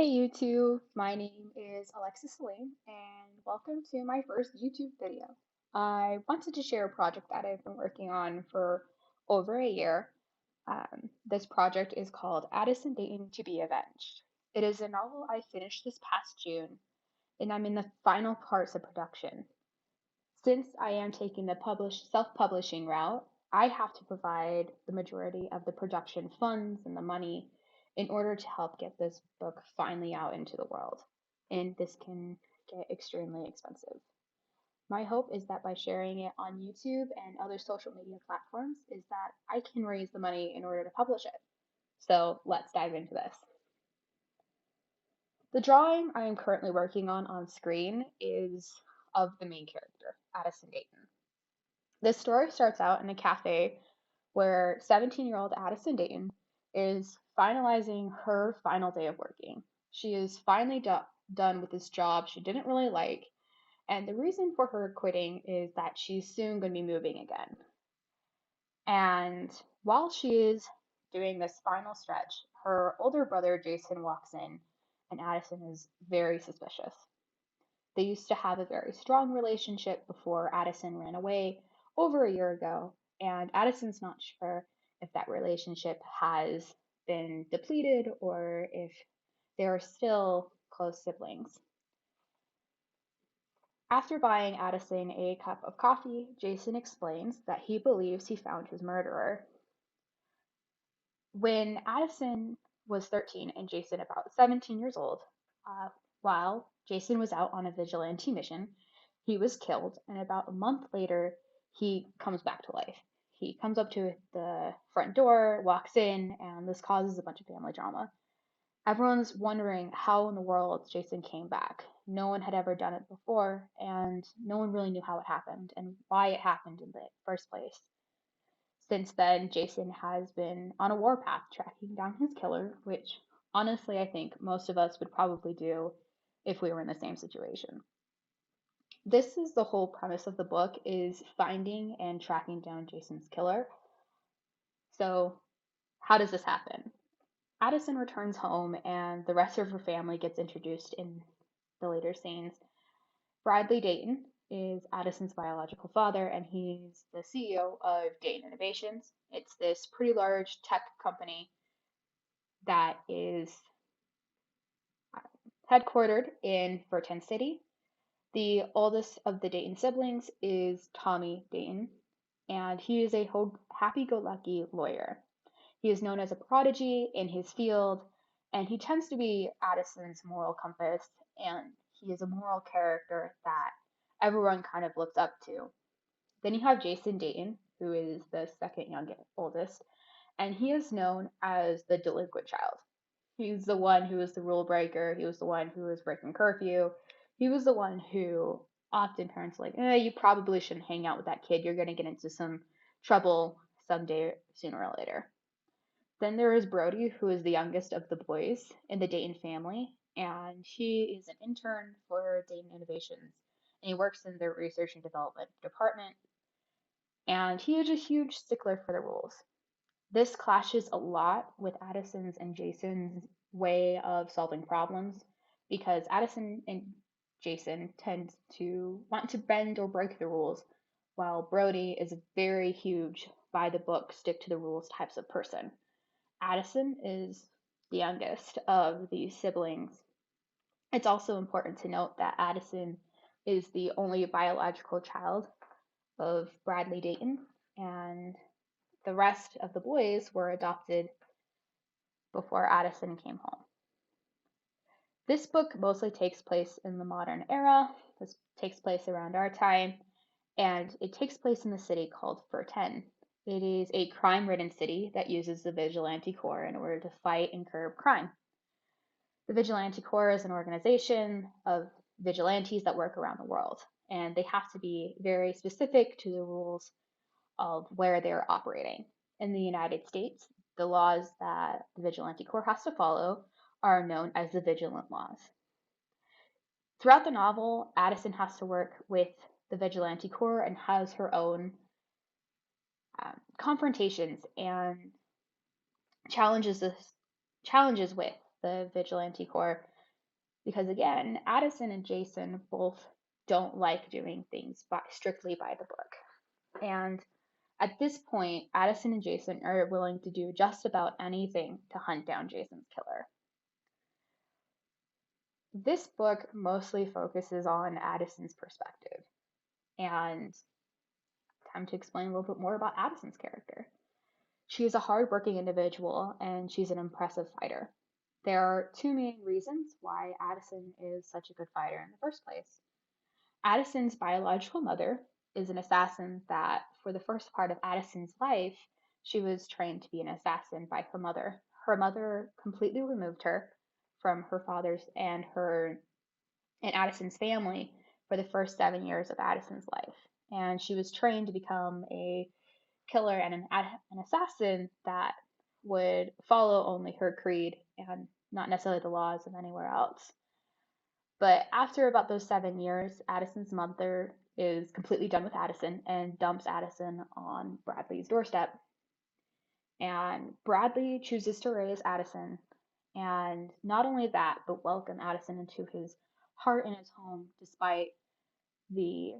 Hey YouTube, my name is Alexis Salim and welcome to my first YouTube video. I wanted to share a project that I've been working on for over a year. This project is called Addison Dayton to be Avenged. It is a novel I finished this past June and I'm in the final parts of production. Since I am taking the self-publishing route, I have to provide the majority of the production funds and the money in order to help get this book finally out into the world. And this can get extremely expensive. My hope is that by sharing it on YouTube and other social media platforms is that I can raise the money in order to publish it. So let's dive into this. The drawing I am currently working on screen is of the main character, Addison Dayton. This story starts out in a cafe where 17-year-old Addison Dayton is finalizing her final day of working. She is finally done with this job she didn't really like, and the reason for her quitting is that she's soon going to be moving again. And while she is doing this final stretch, her older brother Jason walks in, and Addison is very suspicious. They used to have a very strong relationship before Addison ran away over a year ago, and Addison's not sure if that relationship has been depleted or if they are still close siblings. After buying Addison a cup of coffee, Jason explains that he believes he found his murderer. When Addison was 13 and Jason about 17 years old, uh, while Jason was out on a vigilante mission, he was killed, and about a month later, he comes back to life. He comes up to the front door, walks in, and this causes a bunch of family drama. Everyone's wondering how in the world Jason came back. No one had ever done it before, and no one really knew how it happened and why it happened in the first place. Since then, Jason has been on a warpath tracking down his killer, which honestly I think most of us would probably do if we were in the same situation. This is the whole premise of the book is finding and tracking down Jason's killer. So, how does this happen? Addison returns home and the rest of her family gets introduced in the later scenes. Bradley Dayton is Addison's biological father, and he's the CEO of Dayton Innovations. It's this pretty large tech company that is headquartered in Burton City. The oldest of the Dayton siblings is Tommy Dayton, and he is a happy go lucky lawyer. He is known as a prodigy in his field, and he tends to be Addison's moral compass, and he is a moral character that everyone kind of looks up to. Then you have Jason Dayton, who is the second oldest, and he is known as the delinquent child. He's the one who is the rule breaker. He was the one who was breaking curfew. He was the one who often parents are like, you probably shouldn't hang out with that kid. You're going to get into some trouble someday, sooner or later. Then there is Brody, who is the youngest of the boys in the Dayton family, and he is an intern for Dayton Innovations, and he works in their research and development department, and he is a huge stickler for the rules. This clashes a lot with Addison's and Jason's way of solving problems because Addison and Jason tend to want to bend or break the rules, while Brody is a very huge by the book, stick to the rules types of person. Addison is the youngest of these siblings. It's also important to note that Addison is the only biological child of Bradley Dayton, and the rest of the boys were adopted before Addison came home. This book mostly takes place in the modern era. This takes place around our time, and it takes place in the city called Furten. It is a crime-ridden city that uses the Vigilante Corps in order to fight and curb crime. The Vigilante Corps is an organization of vigilantes that work around the world, and they have to be very specific to the rules of where they're operating. In the United States, the laws that the Vigilante Corps has to follow are known as the Vigilant Laws. Throughout the novel, Addison has to work with the Vigilante Corps and has her own confrontations and challenges with the Vigilante Corps Because again, Addison and Jason both don't like doing things strictly by the book. And at this point, Addison and Jason are willing to do just about anything to hunt down Jason's killer. This book mostly focuses on Addison's perspective, and time to explain a little bit more about Addison's character. She is a hardworking individual and she's an impressive fighter. There are two main reasons why Addison is such a good fighter in the first place. Addison's biological mother is an assassin that, for the first part of Addison's life, she was trained to be an assassin by her mother. Her mother completely removed her from her father's and Addison's family for the first 7 years of Addison's life. And she was trained to become a killer and an assassin that would follow only her creed and not necessarily the laws of anywhere else. But after about those 7 years, Addison's mother is completely done with Addison and dumps Addison on Bradley's doorstep. And Bradley chooses to raise Addison, and not only that, but welcome Addison into his heart and his home despite the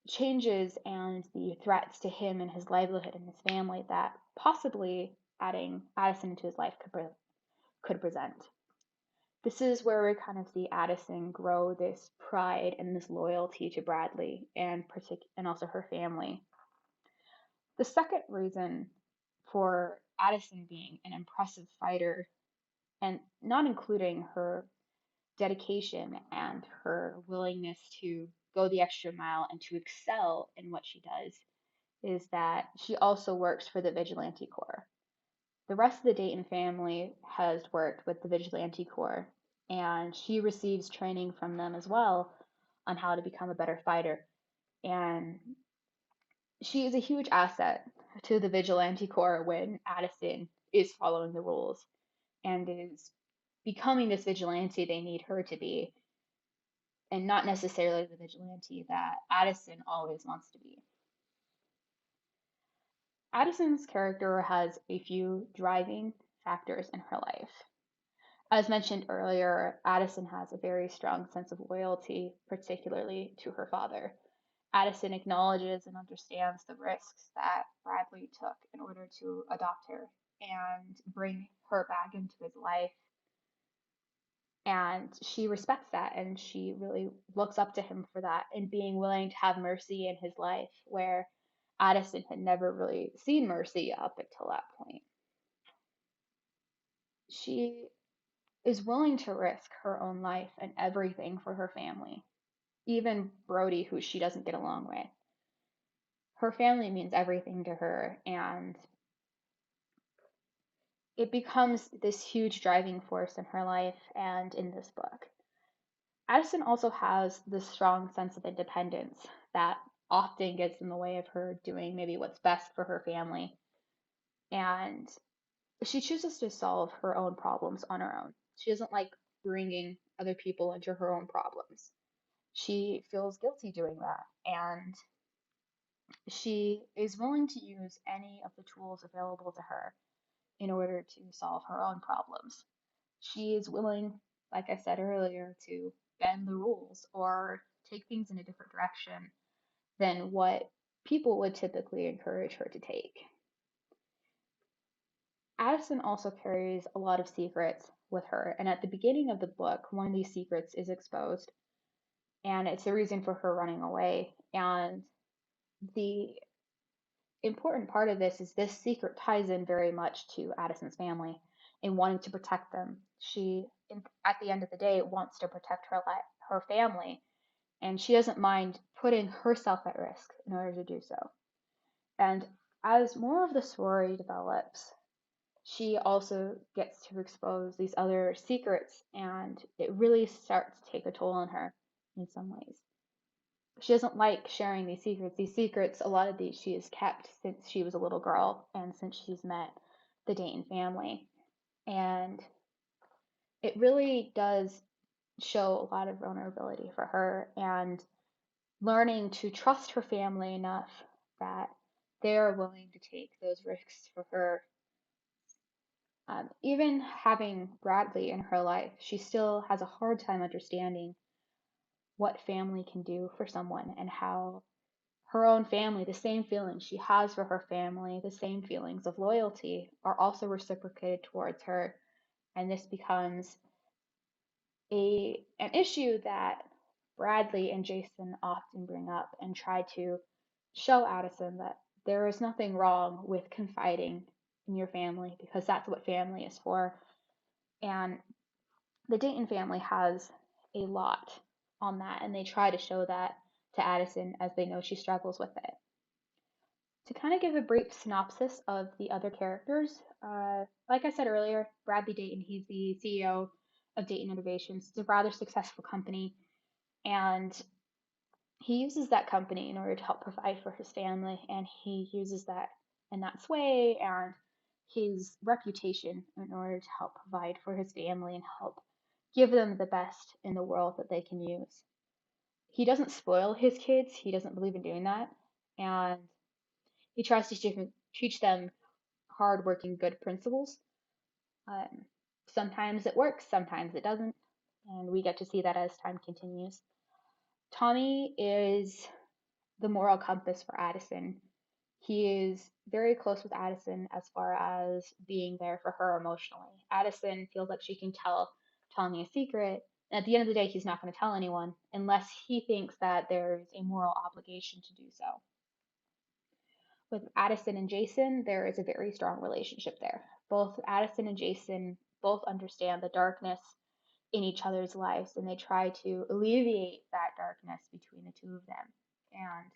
changes and the threats to him and his livelihood and his family that possibly adding Addison into his life could present. This is where we kind of see Addison grow this pride and this loyalty to Bradley and also her family. The second reason for Addison being an impressive fighter, and not including her dedication and her willingness to go the extra mile and to excel in what she does, is that she also works for the Vigilante Corps. The rest of the Dayton family has worked with the Vigilante Corps, and she receives training from them as well on how to become a better fighter. And she is a huge asset to the Vigilante Corps when Addison is following the rules and is becoming this vigilante they need her to be, and not necessarily the vigilante that Addison always wants to be. Addison's character has a few driving factors in her life. As mentioned earlier, Addison has a very strong sense of loyalty, particularly to her father. Addison acknowledges and understands the risks that Bradley took in order to adopt her and bring her back into his life. And she respects that and she really looks up to him for that and being willing to have mercy in his life, where Addison had never really seen mercy up until that point. She is willing to risk her own life and everything for her family, even Brody, who she doesn't get along with. Her family means everything to her, and it becomes this huge driving force in her life and in this book. Addison also has this strong sense of independence that often gets in the way of her doing maybe what's best for her family. And she chooses to solve her own problems on her own. She doesn't like bringing other people into her own problems. She feels guilty doing that. And she is willing to use any of the tools available to her in order to solve her own problems. She is willing, like I said earlier, to bend the rules or take things in a different direction than what people would typically encourage her to take. Addison also carries a lot of secrets with her, and at the beginning of the book, one of these secrets is exposed, and it's the reason for her running away. And the important part of this secret ties in very much to Addison's family and wanting to protect them. At the end of the day, wants to protect her family, and she doesn't mind putting herself at risk in order to do so. And as more of the story develops, she also gets to expose these other secrets, and it really starts to take a toll on her in some ways. She doesn't like sharing these secrets. These secrets, a lot of these she has kept since she was a little girl and since she's met the Dayton family. And it really does show a lot of vulnerability for her and learning to trust her family enough that they're willing to take those risks for her. Even having Bradley in her life, she still has a hard time understanding what family can do for someone and how her own family, the same feelings she has for her family, the same feelings of loyalty, are also reciprocated towards her. And this becomes an issue that Bradley and Jason often bring up and try to show Addison that there is nothing wrong with confiding in your family because that's what family is for. And the Dayton family has a lot on that, and they try to show that to Addison as they know she struggles with it. To kind of give a brief synopsis of the other characters, like I said earlier, Bradley Dayton, he's the CEO of Dayton Innovations. It's a rather successful company, and he uses that company in order to help provide for his family, and he uses that in that sway and his reputation in order to help provide for his family and help give them the best in the world that they can use. He doesn't spoil his kids, he doesn't believe in doing that, and he tries to teach them hardworking, good principles. Um, Sometimes it works, sometimes it doesn't, and we get to see that as time continues. Tommy is the moral compass for Addison. He is very close with Addison as far as being there for her emotionally. Addison feels like she can tell Tommy a secret, and at the end of the day, he's not going to tell anyone unless he thinks that there's a moral obligation to do so. With Addison and Jason, there is a very strong relationship there. Both Addison and Jason both understand the darkness in each other's lives, and they try to alleviate that darkness between the two of them. And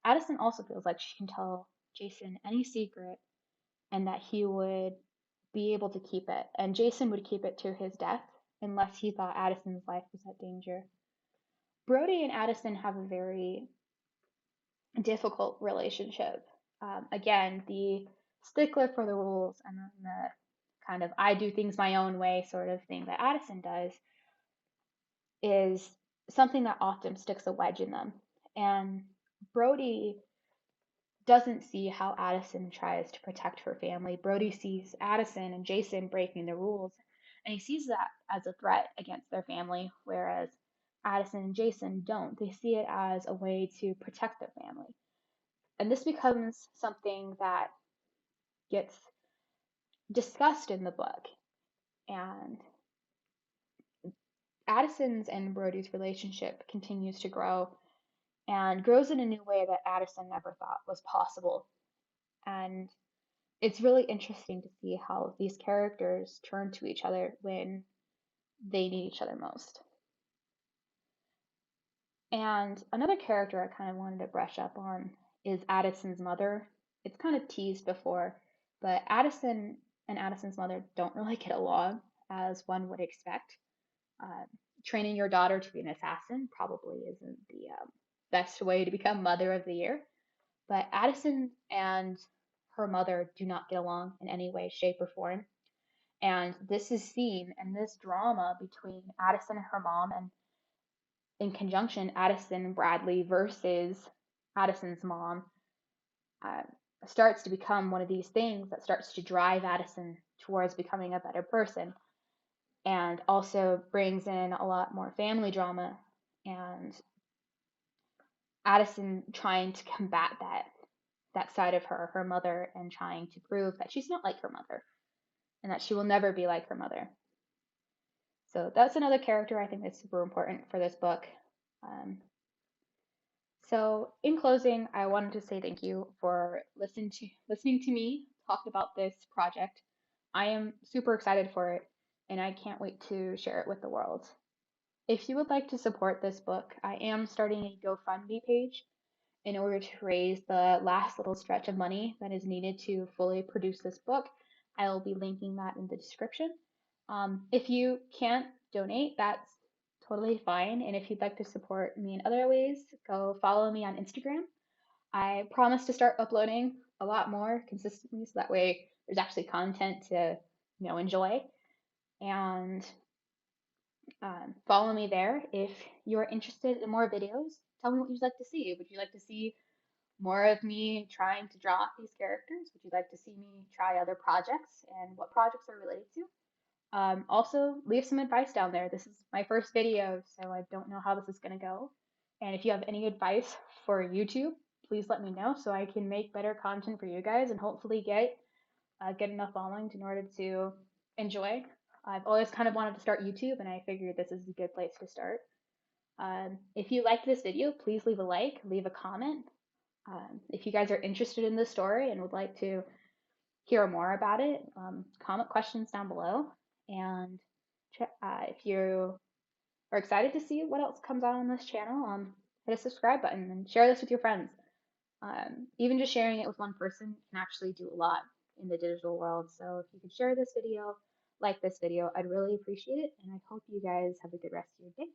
Addison also feels like she can tell Jason any secret and that he would be able to keep it. And Jason would keep it to his death unless he thought Addison's life was at danger. Brody and Addison have a very difficult relationship. Again, the stickler for the rules and then the kind of I do things my own way sort of thing that Addison does is something that often sticks a wedge in them. And Brody doesn't see how Addison tries to protect her family. Brody sees Addison and Jason breaking the rules, and he sees that as a threat against their family, whereas Addison and Jason don't. They see it as a way to protect their family. And this becomes something that gets discussed in the book. And Addison's and Brody's relationship continues to grow and grows in a new way that Addison never thought was possible. And it's really interesting to see how these characters turn to each other when they need each other most. And another character I kind of wanted to brush up on is Addison's mother. It's kind of teased before, but Addison and Addison's mother don't really get along as one would expect. Uh, Training your daughter to be an assassin probably isn't the best way to become Mother of the Year. But Addison and her mother do not get along in any way, shape, or form. And this is seen in this drama between Addison and her mom, and in conjunction, Addison and Bradley versus Addison's mom, uh, starts to become one of these things that starts to drive Addison towards becoming a better person and also brings in a lot more family drama and Addison trying to combat that side of her mother, and trying to prove that she's not like her mother and that she will never be like her mother. So that's another character I think that's super important for this book. Um, so in closing, I wanted to say thank you for listening to me talk about this project. I am super excited for it, and I can't wait to share it with the world. If you would like to support this book, I am starting a GoFundMe page in order to raise the last little stretch of money that is needed to fully produce this book. I will be linking that in the description. If you can't donate, that's totally fine. And if you'd like to support me in other ways, go follow me on Instagram. I promise to start uploading a lot more consistently so that way there's actually content to enjoy. And follow me there if you're interested in more videos. Tell me what you'd like to see. Would you like to see more of me trying to draw these characters? Would you like to see me try other projects and what projects are related to? Also, leave some advice down there. This is my first video, so I don't know how this is going to go. And if you have any advice for YouTube, please let me know so I can make better content for you guys and hopefully get enough following in order to enjoy. I've always kind of wanted to start YouTube, and I figured this is a good place to start. If you liked this video, please leave a like, leave a comment. If you guys are interested in this story and would like to hear more about it, comment questions down below. And if you are excited to see what else comes out on this channel, hit a subscribe button and share this with your friends. Even just sharing it with one person can actually do a lot in the digital world. So if you could share this video, like this video, I'd really appreciate it. And I hope you guys have a good rest of your day.